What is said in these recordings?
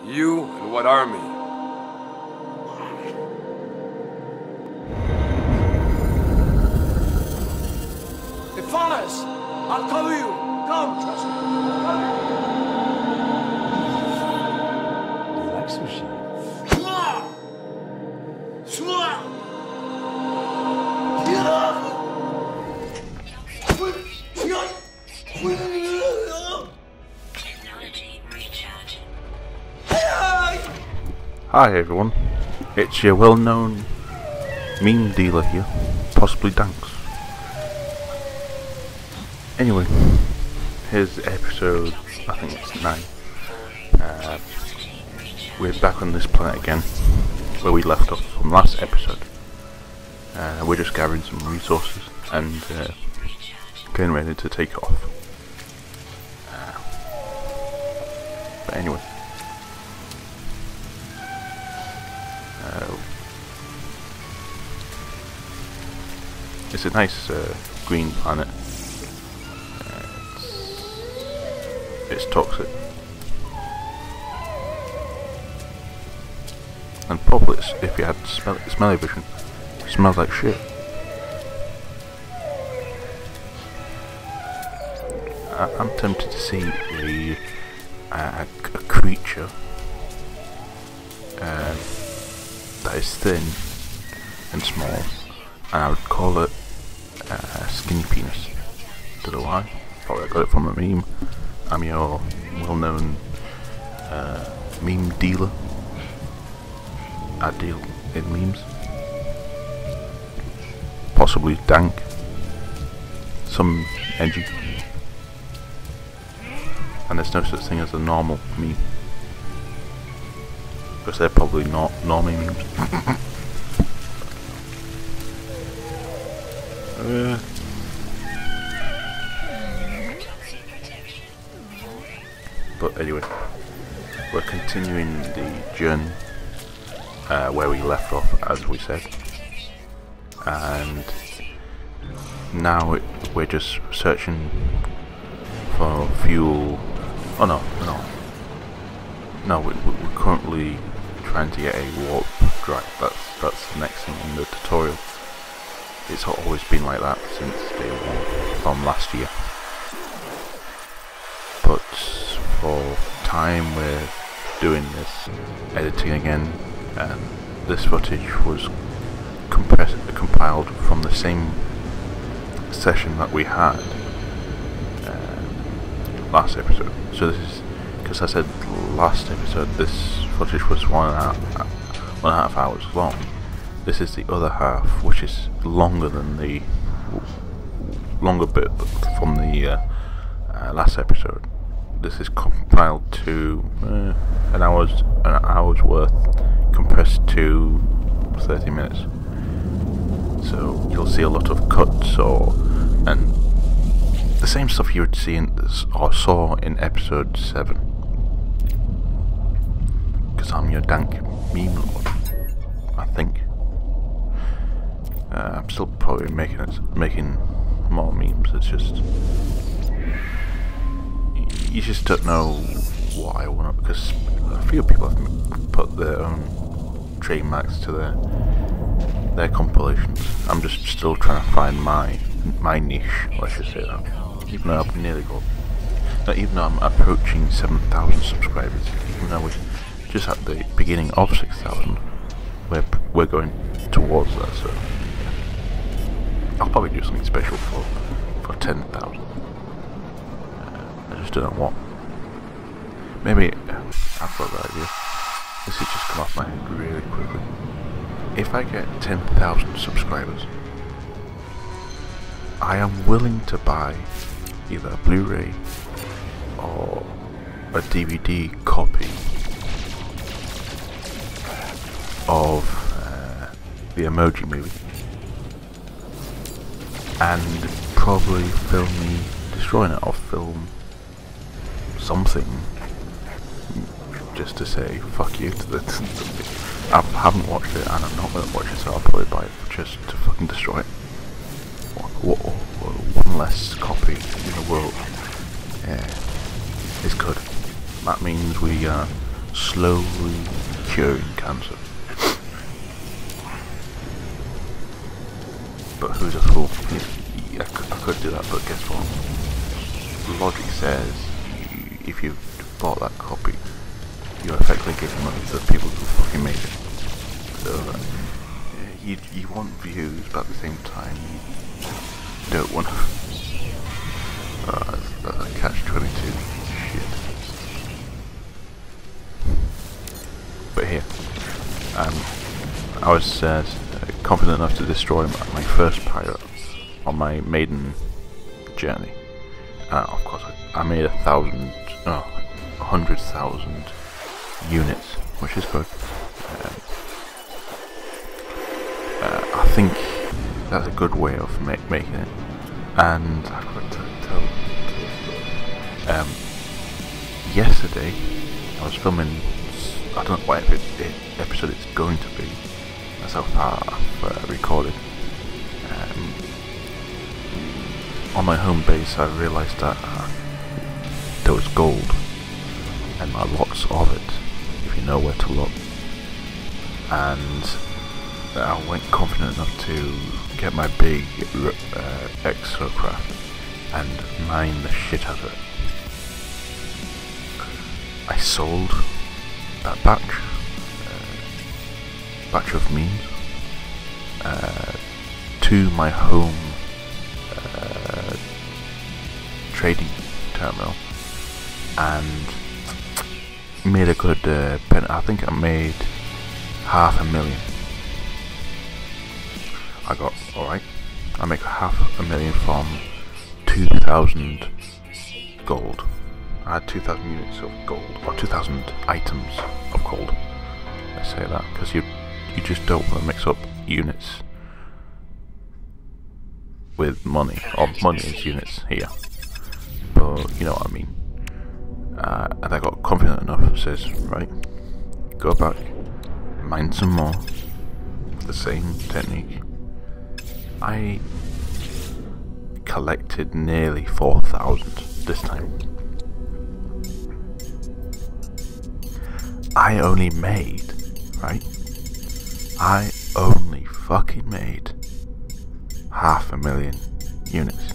You and what army? They follow us! I'll cover you! Come, trust me! Do you like sushi? Hi everyone, it's your well-known meme dealer here, possibly Danks. Anyway, here's episode, I think it's 9. We're back on this planet again, where we left off from last episode. We're just gathering some resources and getting ready to take off. But anyway. It's a nice green planet. It's toxic, and probably if you had smelly vision, it smells like shit. I'm tempted to see a creature that is thin and small, and I would call it skinny penis. Don't know why. Probably I got it from a meme. I'm your well-known meme dealer. I deal in memes. Possibly dank. Some edgy. And there's no such thing as a normal meme. Because they're probably not normie memes. But anyway, we're continuing the journey where we left off, as we said, and now we're just searching for fuel. Oh no, we're currently trying to get a warp drive. That's the next thing in the tutorial. It's always been like that since day one from last year. But for time we're doing this editing again, and this footage was compiled from the same session that we had last episode. So this is, because I said last episode this footage was 1.5 hours long. This is the other half, which is longer than the longer bit from the last episode. This is compiled to an hour's worth, compressed to 30 minutes. So you'll see a lot of cuts and the same stuff you would see or saw in episode 7. Because I'm your dank meme lord, I think. I'm still probably making more memes. It's just you just don't know what I want, because a few people have put their own trademarks to their compilations. I'm just still trying to find my niche. Let's just say that. Even though I've nearly got, even though I'm approaching 7,000 subscribers, even though we're just at the beginning of 6,000, we're going towards that. So I'll probably do something special for 10,000. I just don't know what. Maybe I've got that idea. This has just come off my head really quickly. If I get 10,000 subscribers, I am willing to buy either a Blu-ray or a DVD copy of the Emoji Movie, and probably film me destroying it, or film something just to say fuck you to the I haven't watched it and I'm not going to watch it, so I'll probably buy it just to fucking destroy it. One less copy in the world is good. That means we slowly curing cancer. But who's a fool? I could do that, but guess what? Logic says if you bought that copy, you're effectively giving money to the people who fucking made it. So you want views, but at the same time you don't want to. That's a catch-22 shit. But here, I was confident enough to destroy my first pirate on my maiden journey. Of course, I made 100,000 units, which is good. I think that's a good way of making it. And I got to tell yesterday I was filming. I don't know what episode it's going to be. That's how far I've recorded. On my home base, I realised that there was gold, and lots of it, if you know where to look. And I went confident enough to get my big exocraft and mine the shit out of it. I sold that batch of means to my home trading terminal and made a good pen. I think I made 500,000. I make 500,000 from 2,000 gold. I had 2,000 units of gold, or 2,000 items of gold. I say that because you just don't want to mix up units with money, or money is units here. But you know what I mean. And I got confident enough, says, right, go back, mine some more, with the same technique. I collected nearly 4,000 this time. I only made, right? I only fucking made 500,000 units.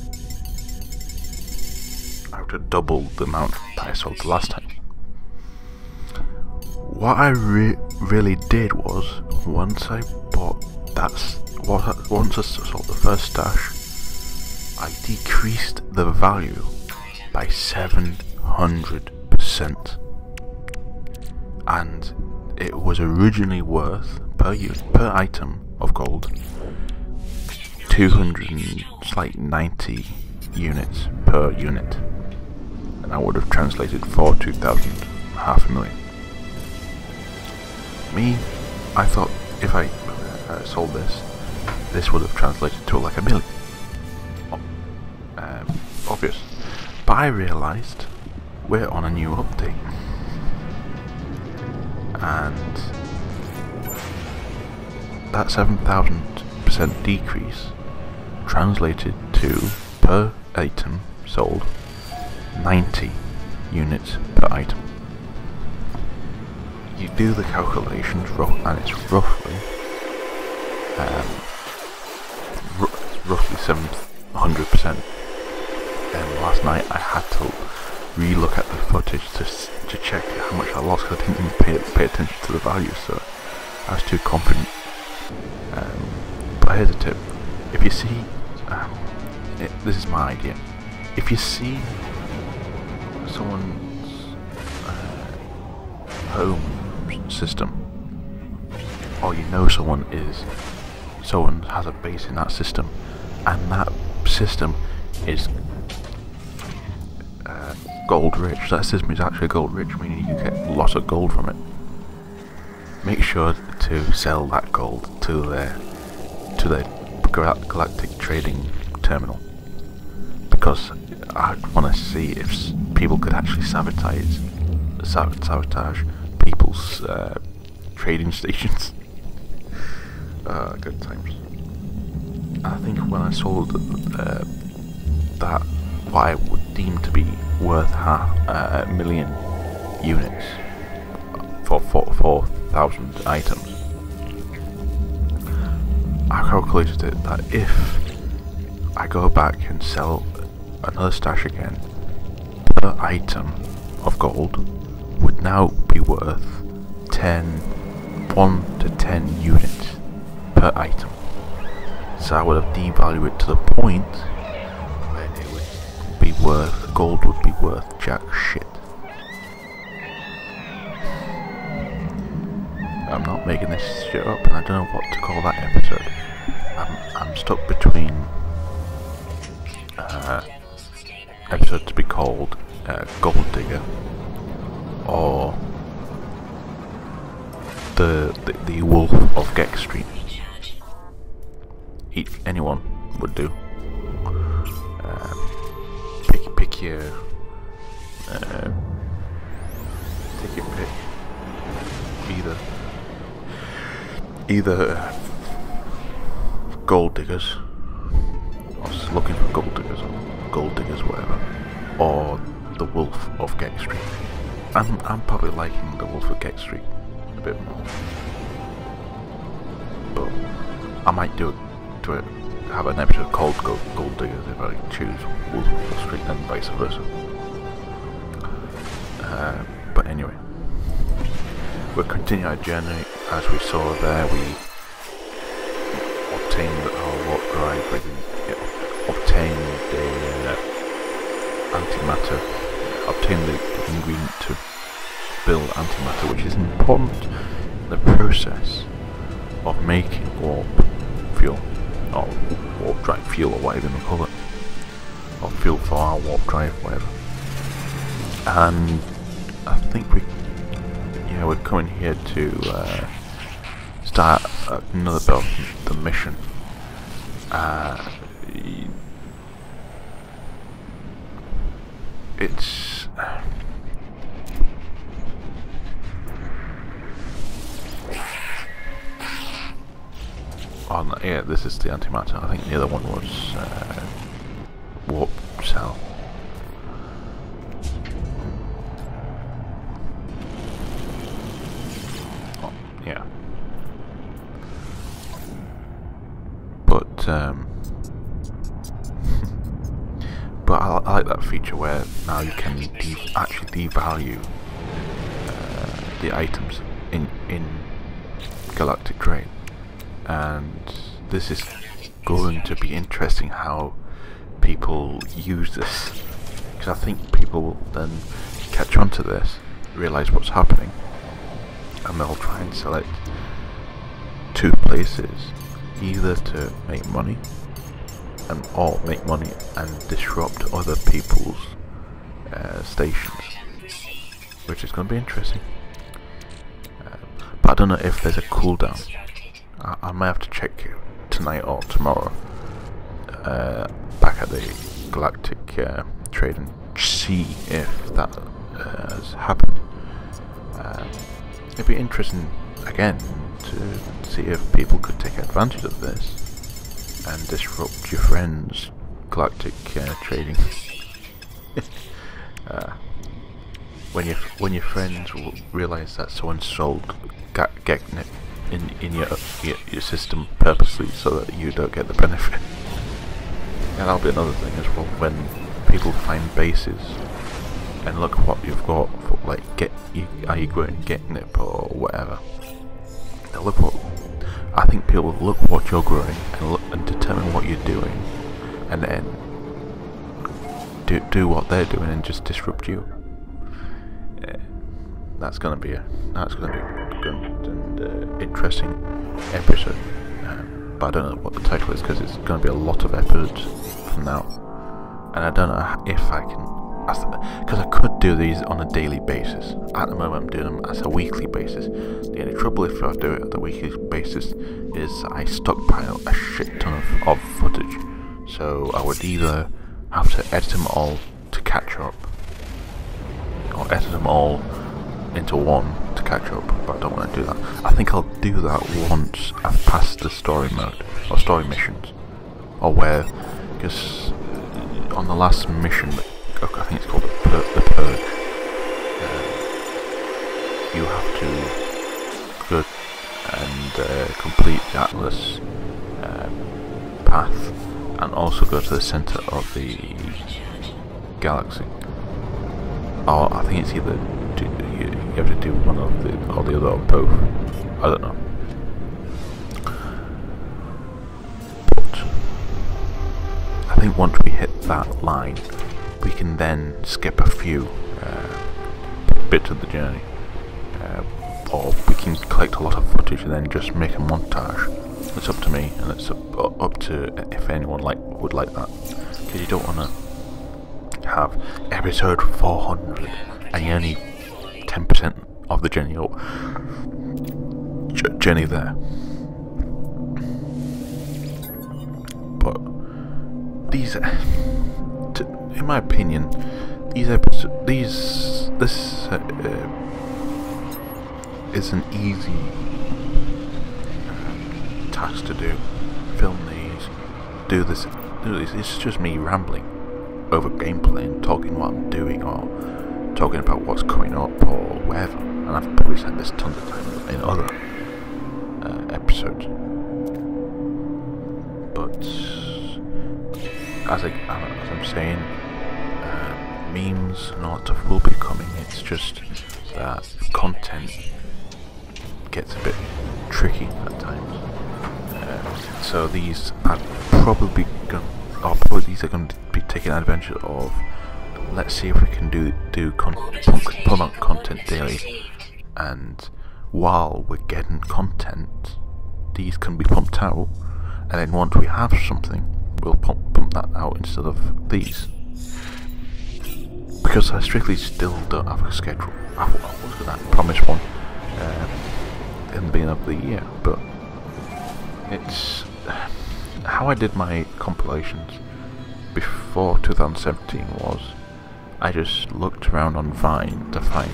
I would have doubled the amount that I sold the last time. What I really did was, once I bought once I sold the first stash, I decreased the value by 700%. And it was originally worth per item of gold 290 units per unit, and that would have translated for 2,000, 500,000. Me, I thought if I sold this would have translated to like 1 million. Obvious, but I realised we're on a new update. And that 7,000% decrease translated to, per item sold, 90 units per item. You do the calculations, and it's roughly 700%. And last night I had to re-look at the footage to check how much I lost, because I didn't even pay attention to the value, so I was too confident. But here's a tip: if you see, this is my idea. If you see someone's home system, or you know someone has a base in that system, and that system is gold rich, that system is actually gold rich, meaning you get lots of gold from it, make sure to sell that gold to their galactic trading terminal, because I'd want to see if people could actually sabotage people's trading stations. Good times. I think when I sold that, what I would deem to be worth 500,000 units, for 44,000 items. I calculated it that if I go back and sell another stash again, per item of gold would now be worth 1 to 10 units per item. So I would have devalued it to the point where it would be worth, gold would be worth jack shit. I'm not making this shit up, and I don't know what to call that episode. I'm stuck between episode to be called Gold Digger or the Wolf of Gex Street. Anyone would do. Pick your take your pick. Either gold diggers, or looking for gold diggers, or gold diggers, whatever, or the Wolf of Gex Street. I'm probably liking the Wolf of Gex Street a bit more, but I might have an episode called Gold Diggers if I choose Wolf of Gex Street, and vice versa. But anyway, we'll continue our journey. As we saw there, we obtained our warp drive, we obtained the antimatter, obtained the ingredient to build antimatter, which is important in the process of making warp fuel, or warp drive fuel, or whatever you want to call it, or fuel for our warp drive, whatever. And I think we're coming here to start another bit of the mission. It's yeah, this is the antimatter. I think the other one was warp cell. Yeah, but I like that feature where now you can actually devalue the items in galactic trade, and this is going to be interesting how people use this, because I think people will then catch on to this, realise what's happening, and they'll try and select two places, either to make money and disrupt other people's stations, which is going to be interesting. But I don't know if there's a cooldown. I might have to check tonight or tomorrow back at the galactic trade and see if that has happened. It'd be interesting again to see if people could take advantage of this and disrupt your friends' galactic trading. When your friends will realise that someone sold Geknet in your system purposely so that you don't get the benefit. And that'll be another thing as well, when people find bases and look what you've got for, like, are you growing Geknet or whatever. They'll look what, I think people will look what you're growing and determine what you're doing, and then do what they're doing and just disrupt you. That's gonna be a good and interesting episode. But I don't know what the title is, because it's gonna be a lot of episodes from now, and I don't know if I can, because I could do these on a daily basis. At the moment I'm doing them as a weekly basis. The only trouble if I do it at the weekly basis is I stockpile a shit ton of footage, so I would either have to edit them all to catch up, or edit them all into one to catch up, but I don't want to do that. I think I'll do that once I've passed the story mode, or story missions, or where, because on the last mission, I think it's called the Purge, you have to go and complete the Atlas path, and also go to the center of the galaxy. Or I think it's either you have to do one of the or the other or both. I don't know. But I think once we hit that line, we can then skip a few bits of the journey, or we can collect a lot of footage and then just make a montage. It's up to me, and it's up to if anyone would like that, because you don't want to have episode 400 and you're only 10% of the journey journey there. But these, in my opinion, this is an easy task to do. Film these, do this. It's just me rambling over gameplay and talking what I'm doing, or talking about what's coming up or whatever. And I've probably said this tons of times in other episodes. But as I'm saying, memes and all that stuff will be coming. It's just that content gets a bit tricky at times. So these are probably these are going to be taking advantage of. Let's see if we can put out content daily, and while we're getting content, these can be pumped out, and then once we have something, we'll pump that out instead of these. Because I strictly still don't have a schedule. I was going to promise one in the beginning of the year, but it's how I did my compilations before 2017 was I just looked around on Vine to find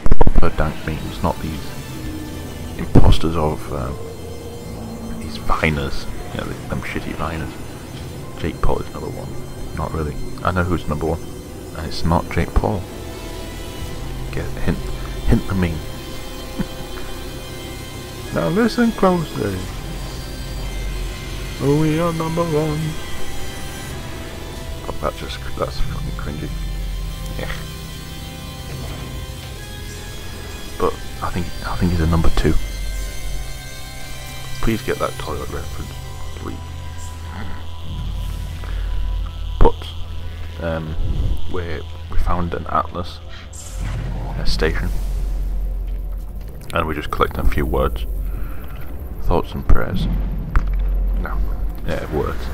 proper dank memes, not these imposters of these Viners, you know, them shitty Viners. Jake Paul is number one. Not really. I know who's number one, and it's not Jake Paul. Get a hint the meme. Now listen closely. We are number one. Oh, that's fucking cringy. Yeah. But I think he's a number 2. Please get that toilet reference, please. But we found an Atlas station, and we're just collecting a few words, thoughts and prayers. No, yeah, words.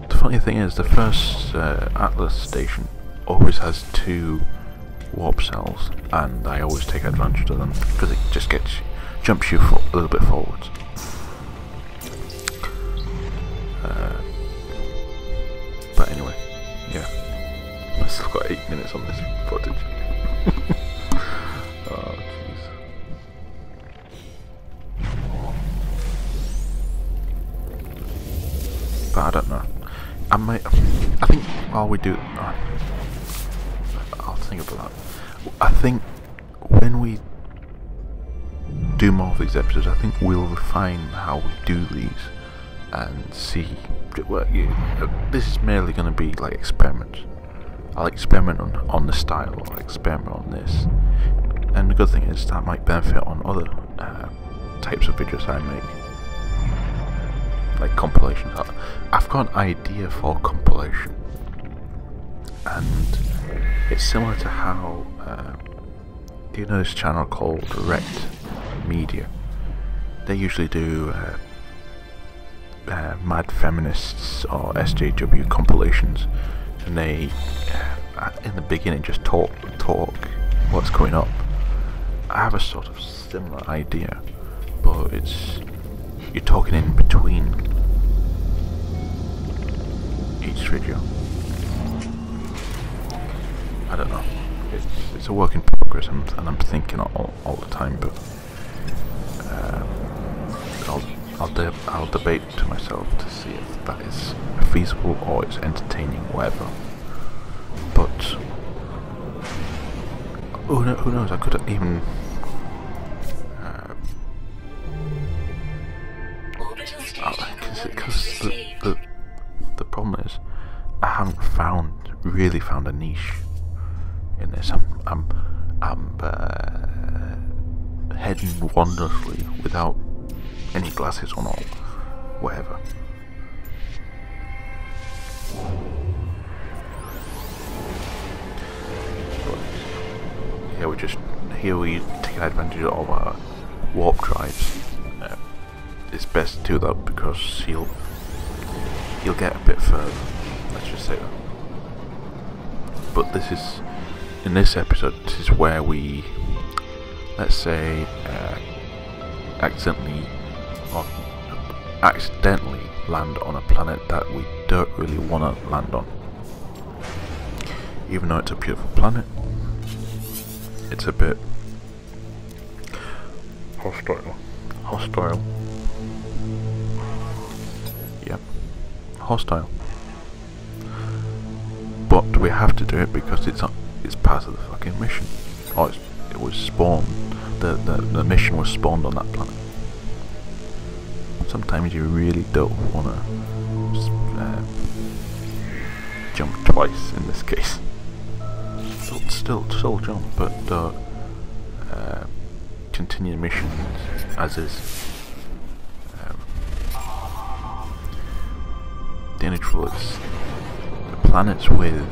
The funny thing is, the first Atlas station always has 2 warp cells, and I always take advantage of them because it just jumps you a little bit forwards. But anyway, yeah, I've still got 8 minutes on this footage. Oh jeez. But I don't know. I think while we do, I'll think about that. I think when we do more of these episodes, I think we'll refine how we do these and see. Well, this is merely going to be like experiments. I'll experiment on the style, I'll experiment on this, and the good thing is that might benefit on other types of videos I make, like compilations. I've got an idea for compilation, and it's similar to how do you know this channel called Rect Media? They usually do Mad Feminists or SJW compilations, and they in the beginning just talk what's going up. I have a sort of similar idea, but you're talking in between each video. I don't know. It's a work in progress, and I'm thinking all the time, but I'll debate to myself to see if that is feasible or it's entertaining, whatever. But who knows? I could even. Because the problem is, I haven't really found a niche in this. I'm heading wondrously without any glasses on or whatever. But yeah, we take advantage of our warp drives. It's best to do that because he'll get a bit further. Let's just say that. But in this episode, this is where we, let's say, accidentally land on a planet that we don't really want to land on. Even though it's a beautiful planet, it's a bit hostile. Yep, hostile. But we have to do it because it's part of the fucking mission. Oh, it was spawned. The mission was spawned on that planet. Sometimes you really don't want to jump twice in this case. Still jump, but continue the mission as is. The only trouble is the planets with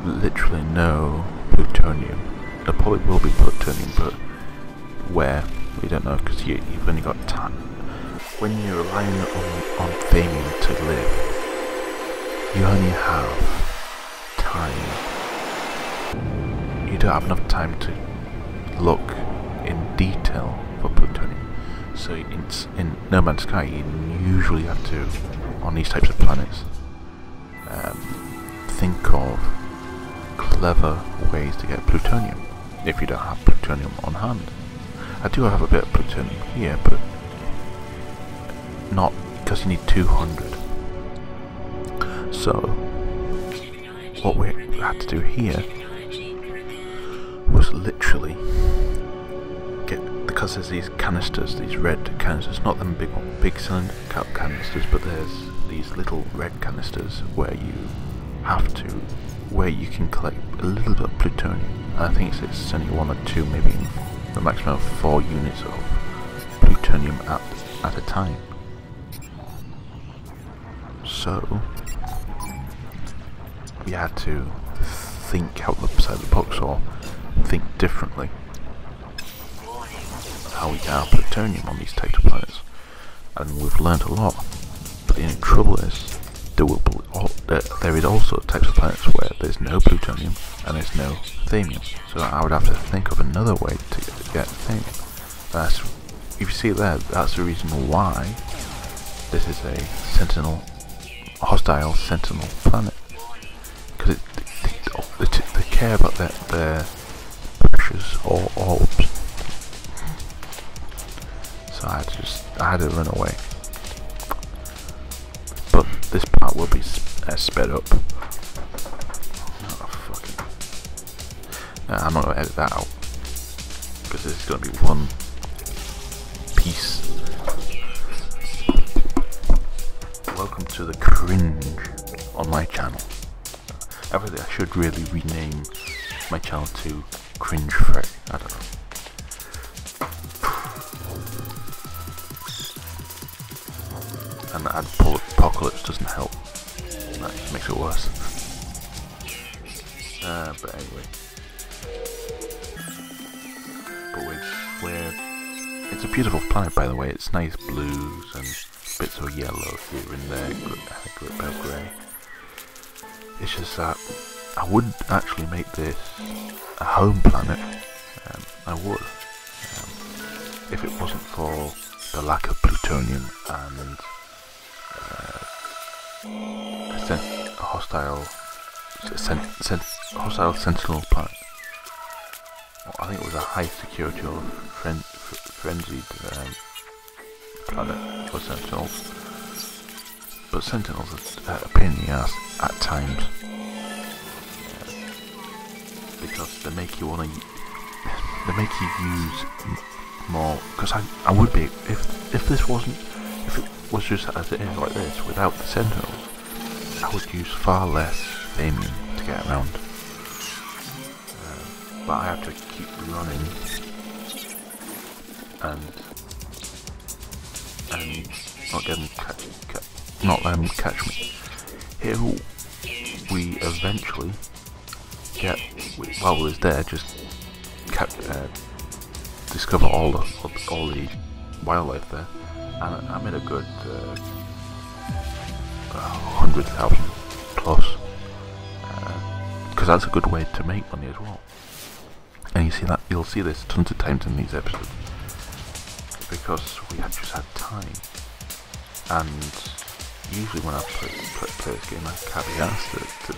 literally no plutonium. There probably will be plutonium, but where we don't know because you've only got time. When you're relying on thamium to live, you only have time. You don't have enough time to look in detail for plutonium. So in No Man's Sky, you usually have to, on these types of planets, think of clever ways to get plutonium if you don't have plutonium on hand. I do have a bit of plutonium here, but not because you need 200. So what we had to do here was literally because there's these canisters, these red canisters, not them big cylinder canisters, but there's these little red canisters where you can collect a little bit of plutonium. I think it's only 1 or 2, maybe the maximum of 4 units of plutonium at a time. So we had to think outside the box or think differently how we get our plutonium on these types of planets, and we've learned a lot. But the only trouble is there is also types of planets where there's no plutonium and there's no thamium, so I would have to think of another way to get thamium. If you see there, that's the reason why this is a hostile sentinel planet, because they care about their precious orbs. So I had to run away. But this part will be sped up. Oh, fucking. I'm not going to edit that out, because this is going to be one piece. Welcome to the cringe on my channel. I should really rename my channel to Cringe-Frek. I don't know. And the apocalypse doesn't help. That just makes it worse. But anyway. It's a beautiful planet, by the way. It's nice blues and bits of yellow here and there, a bit of grey. It's just that I wouldn't actually make this a home planet. I would, if it wasn't for the lack of plutonium and a hostile sentinel planet. Well, I think it was a high security or frenzied planet for sentinels. But sentinels are a pain in the ass at times. because they make you wanna, they make you use more. Because I would be if this wasn't, if it was just as it is like this without the sentinels, I would use far less aiming to get around. But I have to keep running and not get them not let them catch me. Here we eventually get, while we're there, just discover all the wildlife there, and I'm in a good 100,000 plus, because that's a good way to make money as well. And you'll see this tons of times in these episodes, because we have just had time. And usually when I play this game, I can't be asked to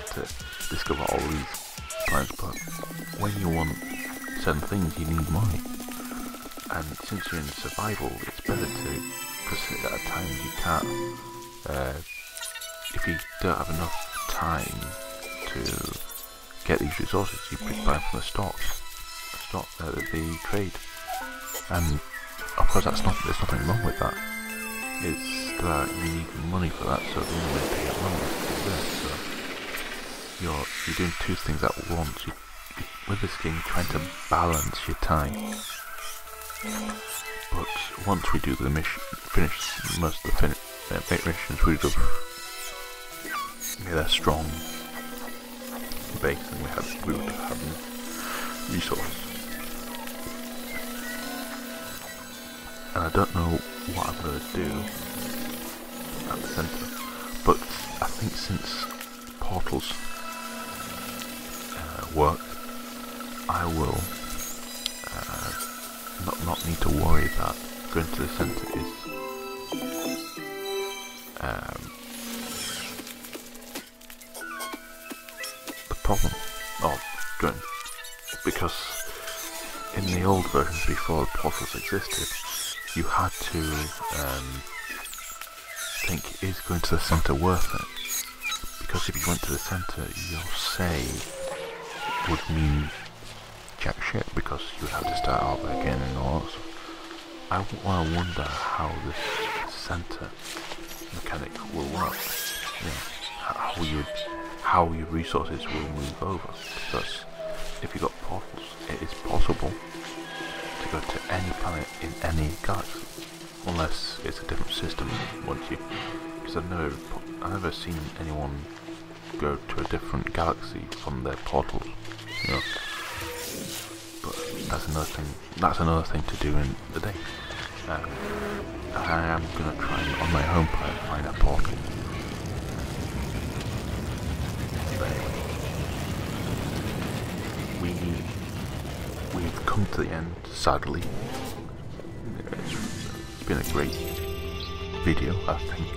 discover all these planets, but when you want certain things, you need money. And since you're in survival, it's better to, because at times you can't, if you don't have enough time to get these resources, you buy from the the trade. And of course there's nothing wrong with that. It's that you need money for that, so the only way to get money is this. So you're doing two things at once. With this game, you're trying to balance your time. But once we do the mission, finish most of the missions, we would have made a strong base, and we would have had resources. And I don't know what I'm going to do at the centre, but I think since portals work, I will not need to worry that going to the centre is the problem. Because in the old versions before the portals existed, you had to think, is going to the centre worth it? Because if you went to the centre, your save would mean jack shit, because you would have to start all over again and all that. I wonder how this centre mechanic will work. How your resources will move over. Because if you've got portals, it is possible to go to any planet in any galaxy, unless it's a different system. Because I've never seen anyone go to a different galaxy from their portals, But that's another thing to do in the day. I am gonna try and, on my home planet, find a portal. But anyway, we've come to the end, sadly. It's been a great video, I think.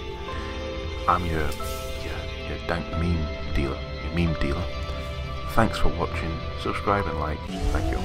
I'm your dank meme dealer, your meme dealer. Thanks for watching, subscribe and like, thank you.